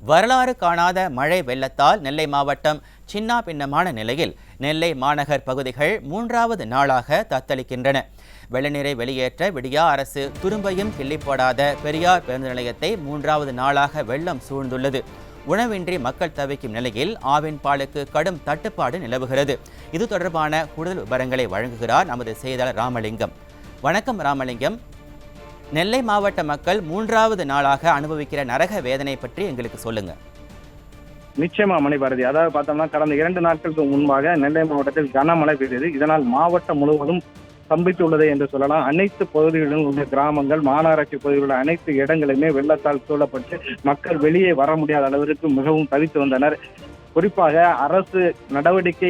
வரலாறு காணாத மழை வெள்ளத்தால் நெல்லை மாவட்டம் சின்னா பின்னமான நிலையில் நெல்லை மாநகர் பகுதிகள் 3வது நாளாக தத்தளிக்கின்றன. வெள்ளநீரை வெளியேற்ற விடியா அரசு துரும்பையும் கிள்ளி போடாத பெரியார் பேருந்து நிலையத்தை 3வது நாளாக வெள்ளம் சூழ்ந்துள்ளது. உணவின்றி மக்கள் தவிக்கும் நிலையில் ஆவின் பாலுக்கு கடும் தட்டுப்பாடு நிலவுகிறது. இது தொடர்பான கூடுதல் விவரங்களை வழங்குகிறார் நமது செய்தியாளர் ராமலிங்கம். வணக்கம் ராமலிங்கம். நெல்லை மாவட்ட மக்கள் 3வது நாளாக அனுபவிக்கிற நரக வேதனை பற்றி எங்களுக்கு சொல்லுங்க. நிச்சயமா மணிபாரதி, அதாவது பார்த்தோம்னா கடந்த 2 நாட்களுக்கு முன்பாக நெல்லை மாவட்டத்தில் கனமழை பெய்தது. இதனால் மாவட்டம் முழுவதும் ஸ்தம்பித்துள்ளது என்று சொல்லலாம். அனைத்து பகுதிகளிலும் உள்ள கிராமங்கள், மாநகராட்சி பகுதியில் உள்ள அனைத்து இடங்களுமே வெள்ளத்தால் சூழப்பட்டு மக்கள் வெளியே வர முடியாத அளவிற்கு மிகவும் தவித்து வந்தனர். குறிப்பாக அரசு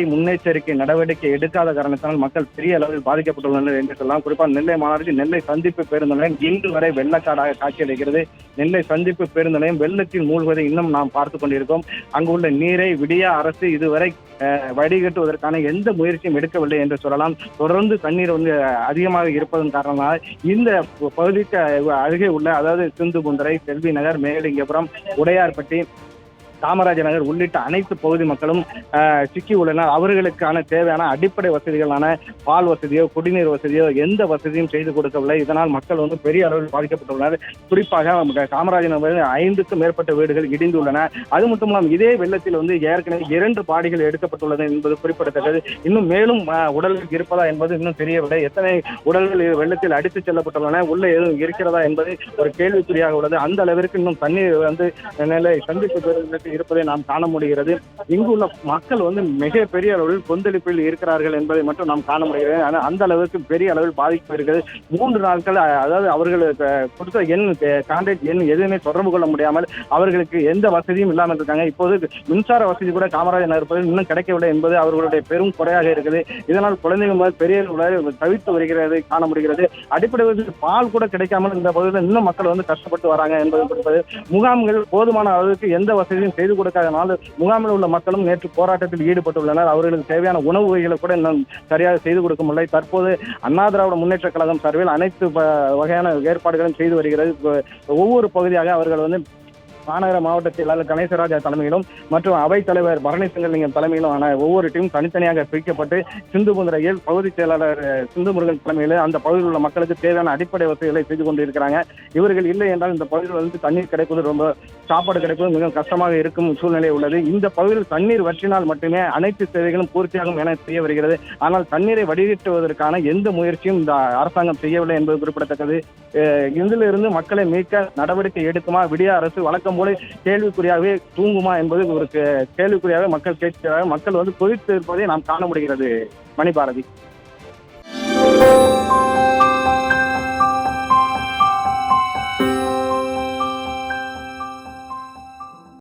முன்னெச்சரிக்கை நடவடிக்கை எடுக்காத காரணத்தினால் மக்கள் பெரிய அளவில் பாதிக்கப்பட்டுள்ளனர் என்று சொல்லலாம். குறிப்பாக நெல்லை மாநகராட்சி நெல்லை சந்திப்பு பேருந்து நிலையம் இன்று வரை வெள்ளக்காடாக காட்சியளிக்கிறது. நெல்லை சந்திப்பு பேருந்து நிலையம் வெள்ளத்தில் மூழ்குவதை இன்னும் நாம் பார்த்து கொண்டிருக்கோம். அங்கு உள்ள நீரை விடியா அரசு இதுவரை வடிகட்டுவதற்கான எந்த முயற்சியும் எடுக்கவில்லை என்று சொல்லலாம். தொடர்ந்து தண்ணீர் அதிகமாக இருப்பதன் காரணமாக இந்த பகுதிக்கு அருகே உள்ள, அதாவது சிந்துகுந்தரை, செல்வி நகர், மேலிங்கபுரம், உடையார்பட்டி, காமராஜர் நகர் உள்ளிட்ட அனைத்து பகுதி மக்களும் சிக்கி உள்ளனர். அவர்களுக்கான தேவையான அடிப்படை வசதிகளான பால் வசதியோ குடிநீர் வசதியோ எந்த வசதியும் செய்து கொடுக்கவில்லை. இதனால் மக்கள் பெரிய அளவில் பாதிக்கப்பட்டுள்ளனர். குறிப்பாக காமராஜர் நகரில் 5க்கும் மேற்பட்ட வீடுகள் இடிந்துள்ளன. அது மட்டும் இல்லாமல் இதே வெள்ளத்தில் ஏற்கனவே 2 பாடிகள் எடுக்கப்பட்டுள்ளது என்பது குறிப்பிடத்தக்கது. இன்னும் மேலும் உடல்கள் இருப்பதா என்பது இன்னும் தெரியவில்லை. எத்தனை உடல்கள் வெள்ளத்தில் அடித்துச் செல்லப்பட்டுள்ளன, உள்ள எதுவும் இருக்கிறதா என்பது ஒரு கேள்விக்குறியாக உள்ளது. அந்த அளவிற்கு இன்னும் தண்ணீர் நிலை சந்திப்பு இருப்பதை நாம் காண முடிகிறது. இங்கு உள்ள மக்கள் மிக பெரிய அளவில் கொந்தளிப்பில் இருக்கிறார்கள் என்பதை மட்டும் நாம் காண முடிகிறது. ஆனால் அந்த அளவுக்கு பெரிய அளவில் பாதிப்பு இருக்கிறது. 3 நாட்கள், அதாவது அவர்களுக்கு கொடுத்த கான்டாக்ட் எண் எதுவுமே தொடர்பு கொள்ள முடியாமல் அவர்களுக்கு எந்த வசதியும் இல்லாமல் இருக்காங்க. இப்போது மின்சார வசதி கூட காமராஜர் நகர் இன்னும் கிடைக்கவில்லை என்பது அவர்களுடைய பெரும் குறையாக இருக்குது. இதனால் குழந்தைகள் பெரிய தவித்து வருகிறது காண முடிகிறது. அடிப்படை பால் கூட கிடைக்காமல் இந்த பகுதியில் இன்னும் மக்கள் கஷ்டப்பட்டு வராங்க என்பது குறிப்பது. முகாம்கள் போதுமான அளவுக்கு எந்த வசதியும் செய்து கொடுக்காதனால் முகாமில் உள்ள மக்களும் நேற்று போராட்டத்தில் ஈடுபட்டுள்ளனர். அவர்களுக்கு தேவையான உணவு வகைகளை கூட இன்னும் சரியாக செய்து கொடுக்க முடியலை. தற்போது அண்ணா திராவிட முன்னேற்ற கழகம் சார்பில் அனைத்து வகையான ஏற்பாடுகளும் செய்து வருகிறது. ஒவ்வொரு பகுதியாக அவர்கள் மாநகர மாவட்ட செயலாளர் கணேசராஜா தலைமையிலும் மற்றும் அவைத் தலைவர் பரணிசிங்கலிங்கம் தலைமையிலும் ஒவ்வொரு டீம் தனித்தனியாக பிரிக்கப்பட்டு சிந்துமுந்திரையில் பகுதி செயலாளர் சிந்துமுருகன் தலைமையில் அந்த பகுதியில் உள்ள மக்களுக்கு தேவையான அடிப்படை வசதிகளை செய்து கொண்டு இருக்கிறாங்க. இவர்கள் இல்லை என்றால் இந்த பகுதியில் தண்ணீர் கிடைப்பது ரொம்ப, சாப்பாடு கிடைப்பது மிகவும் கஷ்டமாக இருக்கும் சூழ்நிலை உள்ளது. இந்த பகுதியில் தண்ணீர் வற்றினால் மட்டுமே அனைத்து தேவைகளும் பூர்த்தியாகும் என தெரிய வருகிறது. ஆனால் தண்ணீரை வடிகட்டுவதற்கான எந்த முயற்சியும் இந்த அரசாங்கம் செய்யவில்லை என்பது குறிப்பிடத்தக்கது. இதிலிருந்து மக்களை மீட்க நடவடிக்கை எடுக்குமா, விடிய அரசு வழக்கம் போல கேள்விக்குறியாகவே தூங்குமா என்பது ஒரு கேள்விக்குறியாக மக்கள் கேட்கிறார்கள். மக்கள் கொதித்து இருப்பதை நாம் காண முடிகிறது. மணிபாரதி.